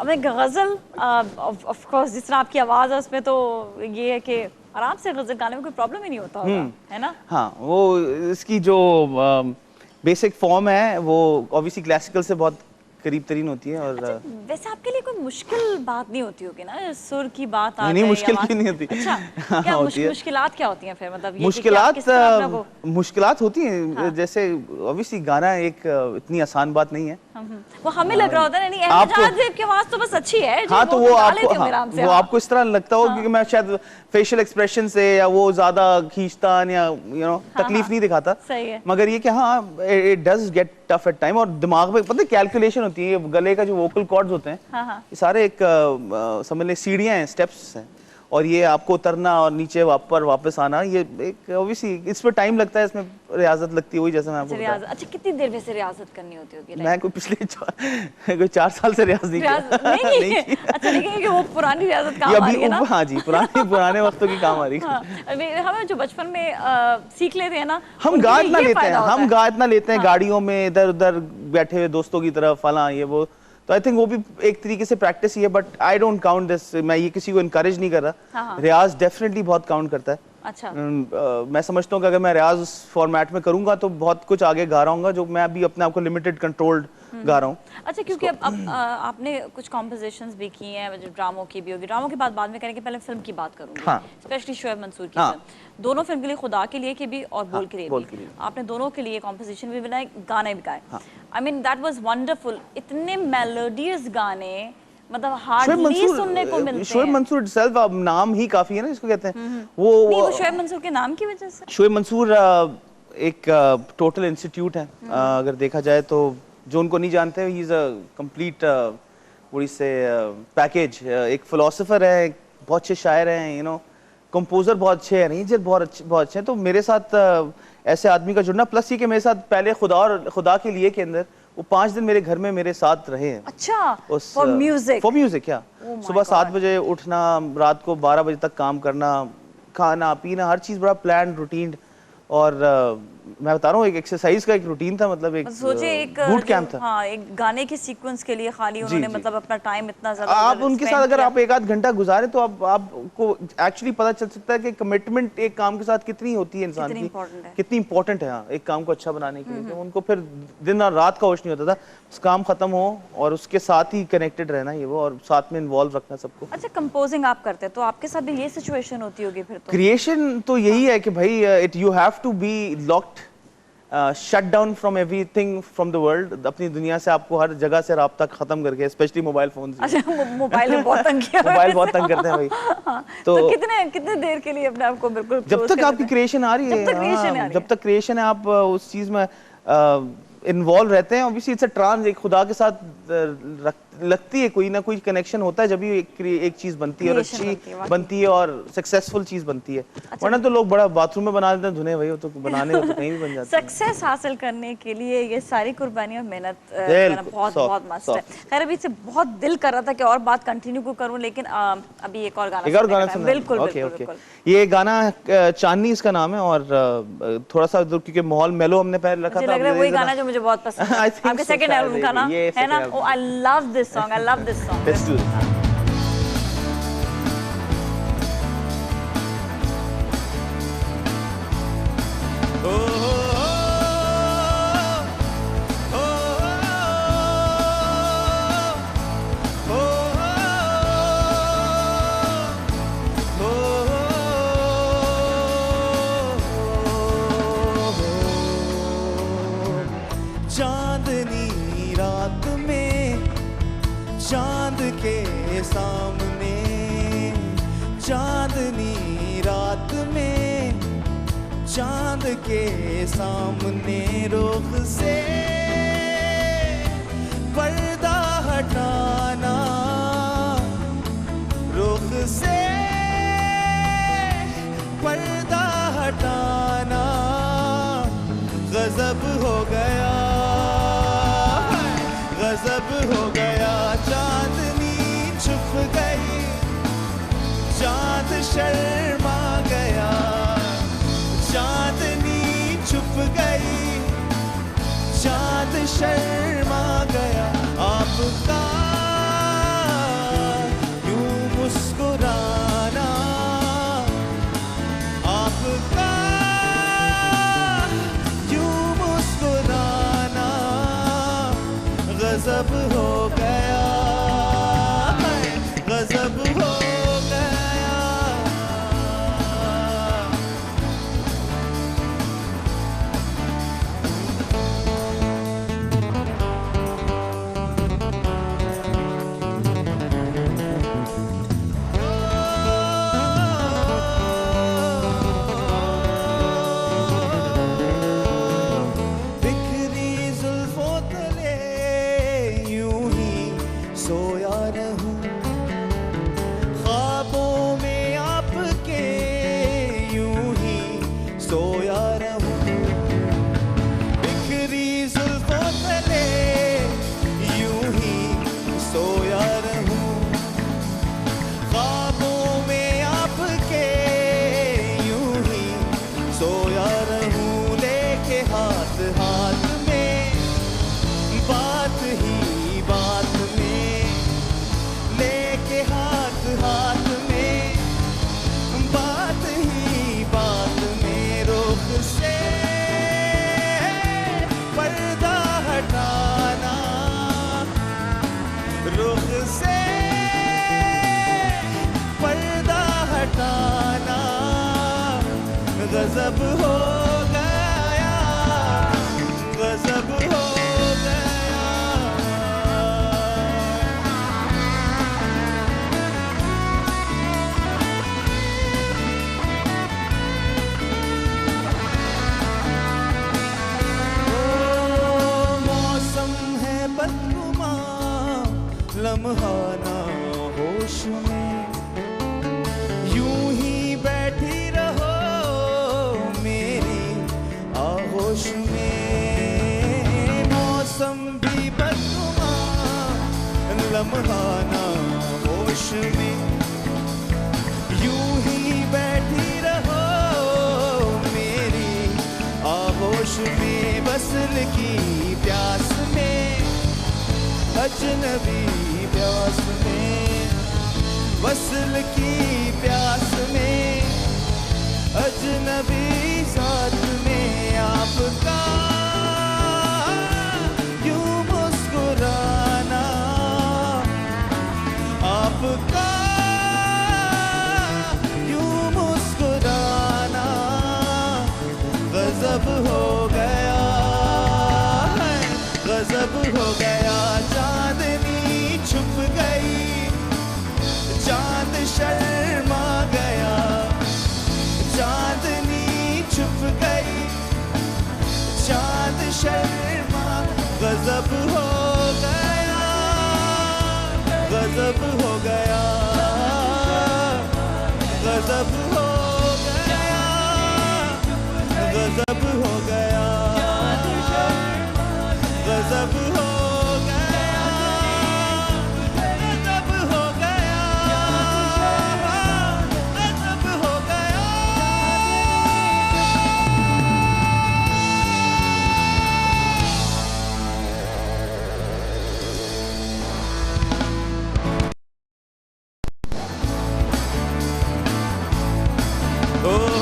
अब एक गज़ल of course जिस तरह आपकी आवाज़ है उसमें तो ये है कि आराम से गज़ल गाने में कोई प्रॉब्लम ही नहीं होता होगा, है ना? हाँ, वो इसकी जो बेसिक फॉर्म है वो ऑब्वियसली क्लासिकल से बहुत करीब तरीन होती है। और अच्छा, वैसे आपके लिए कोई मुश्किल बात नहीं होती होगी ना, सुर की बात आ नहीं, जाए मुश्किल या क्यों नहीं होती। अच्छा, क्या मुश्किलात क्या होती हैं फिर, मतलब ये मुश्किलात होती हैं। हाँ। जैसे ऑब्वियसली गाना एक इतनी आसान बात नहीं है। वो हमें लग रहा होता है नहीं, एहजाज ज़ेब की आवाज तो बस अच्छी है। हाँ, तो वो आपको इस तरह लगता हो क्योंकि मैं शायद फेशियल एक्सप्रेशन से या वो ज्यादा खींचतान या तकलीफ नहीं दिखाता। सही है। मगर ये कि हाँ, it does get tough at time. और दिमाग में पता है कैलकुलेशन होती है, गले का जो वोकल कॉर्ड्स होते हैं ये सारे एक समझ लें सीढ़ियां हैं, स्टेप्स हैं, और ये आपको उतरना और नीचे वापस आना, ये एक ऑब्वियसली इस पर टाइम लगता है, इसमें रियाजत लगती है, वही जैसे मैं आपको बताया। अच्छा, कितनी देर वैसे रियाजत करनी होती होगी? मैं कोई पिछले 4 साल से रियाज नहीं किया। नहीं। अच्छा, लेकिन वो पुरानी रियाजत काम आ रही है ना? हाँ जी, पुराने वक्तों की काम आ रही है। हमें जो बचपन में सीख लेते हैं ना, हम गा इतना लेते हैं गाड़ियों में, इधर उधर बैठे हुए दोस्तों की तरफ, फला ये वो, तो आई थिंक वो भी एक तरीके से प्रैक्टिस ही है। But I don't count this, मैं ये किसी को इनकरेज नहीं कर रहा। रियाज डेफिनेटली बहुत काउंट करता है। अच्छा। मैं समझता हूँ कि अगर मैं रियाज उस फॉर्मेट में करूंगा तो बहुत कुछ आगे गा रहा हूँ, जो मैं अभी अपने आप को लिमिटेड कंट्रोल्ड गा रहा हूँ। अच्छा, क्योंकि अब आपने कुछ कॉम्पोजिशंस भी की हैं, ड्रामों की भी होगी, ड्रामों की बात बाद में करेंगे, पहले फिल्म की बात करूंगी। हाँ। स्पेशली शोएब मंसूर की फिल्म, दोनों फिल्म के लिए, खुदा के लिए के भी और बोल के लिए भी, आपने दोनों के लिए कॉम्पोजिशन भी बनाए, गाने भी गाए। I mean that was wonderful. इतने मेलोडियस गाने, मतलब हार्डली सुनने को मिलते हैं। शोएब मंसूर इटसेल्फ, अब नाम ही काफी है ना इसको कहते हैं। वो शोएब मंसूर के नाम की वजह से। शोएब मंसूर एक टोटल इंस्टीट्यूट है, अगर देखा जाए तो। जो उनको नहीं जानते, he is a complete what से पैकेज। एक फिलोसोफर है, बहुत अच्छे शायर हैं, कंपोजर बहुत अच्छे हैं, अरेंजर बहुत अच्छे हैं। तो मेरे साथ ऐसे आदमी का जुड़ना, प्लस ये कि मेरे साथ पहले खुदा के लिए के अंदर वो 5 दिन मेरे घर में मेरे साथ रहे हैं। अच्छा, फॉर म्यूजिक क्या? सुबह 7 बजे उठना, रात को 12 बजे तक काम करना, खाना पीना हर चीज बड़ा प्लान रूटीन। और मैं बता रहा हूँ, एक एक्सरसाइज का एक रूटीन था, मतलब एक बूट कैंप था। हाँ, एक गाने के सीक्वेंस के लिए खाली उन्होंने मतलब अपना टाइम इतना ज्यादा आप उनके साथ अगर आप 1 आध घंटा गुजारे तो आपको एक्चुअली पता चल सकता है कि कमिटमेंट एक काम के साथ कितनी होती है, इंसान की कितनी इंपॉर्टेंट है एक काम को अच्छा बनाने के लिए। तो उनको फिर दिन और रात का होश नहीं होता था, काम खत्म हो और उसके साथ ही कनेक्टेड रहना, ये वो, और साथ में इन्वॉल्व रखना सबको। अच्छा, कंपोजिंग आप करते हैं तो आपके साथ भी ये सिचुएशन होती होगी फिर? तो क्रिएशन तो यही है कि भाई it you have to be locked, shut down from everything from the world. अपनी दुनिया से आपको हर जगह से राब्ता खत्म करके, स्पेशली मोबाइल फोन से। अच्छा, मोबाइल बहुत तंग किया। मोबाइल बहुत तंग करते हैं भाई। तो कितने देर के लिए अपने आप को बिल्कुल जब तक आपकी क्रिएशन आ रही है, जब तक क्रिएशन है, आप उस चीज में इन्वॉल्व रहते हैं। ऑब्वियसली इट्स अ ट्रांस, एक खुदा के साथ लगती है कोई ना कोई कनेक्शन होता है जब भी एक चीज बनती है और अच्छी बनती है और सक्सेसफुल चीज बनती है। वरना तो लोग बड़ा बाथरूम में बना देते हैं धुने, वही हो तो बनाने हो तो कहीं भी बन जाते हैं। सक्सेस हासिल करने के लिए ये सारी कुर्बानी और मेहनत बहुत मस्त है। खैर, अभी से बहुत दिल कर रहा था कि और बात कंटिन्यू करूं, लेकिन अभी एक और गाना सुनना। बिल्कुल। ये गाना चांदनी इसका नाम है, और थोड़ा सा क्योंकि माहौल मेलो हमने पहले रखा था, वही गाना जो मुझे बहुत पसंद है, आपके सेकंड एल्बम का ना, है ना? Oh, I love this song. I love this song. Let's do it. चांदनी रात में चांद के सामने, चांदनी रात में चांद के सामने, रुख से पर्दा हटाना, रुख से पर्दा हटाना, गजब हो गया, गजब हो गया। चांदनी छुप गई, चांद शर्मा गया, चांदनी छुप गई, चांद शर्मा गया। आपका गजब हो गया, गजब हो गया। बिखरी जुल्फों तले यूं ही सोया रहूं, ख्वाबों में आपके यूं ही सोया रहूं। बिखरी जुल्फों तले यूं ही सोया रहूं, ख्वाबों में आपके यूं ही सोया रहूं। लेके हाथ हाथ में बात ही बात में, लेके हाथ हाथ में बात ही बात में, रुख से पर्दा हटाना, रुख से पर्दा हटाना, गजब हो गया, गजब हो गया। ओ मौसम है बदनुमा, लम्हा ना होश में, यूं ही बैठी रहो मेरी आगोश में। मौसम भी बदनुमा, लम्हा ना होश में, यूं ही बैठी रहो मेरी आगोश में। वसल की प्यास में, अजनबी प्यास में, वसल की प्यास में, अजनबी साथ में आपका यूं मुस्कुराना, आपका यूं मुस्कुराना, गजब हो गया, गजब हो गया। चांदनी छुप गई, चांद शर्मा गया, चांदनी छुप गई, चांद शर्मा। गजब हो गया, गजब हो गया, गजब हो गया, गजब हो गया, गजब हो गया, गजब हो गया, गजब हो गया। Oh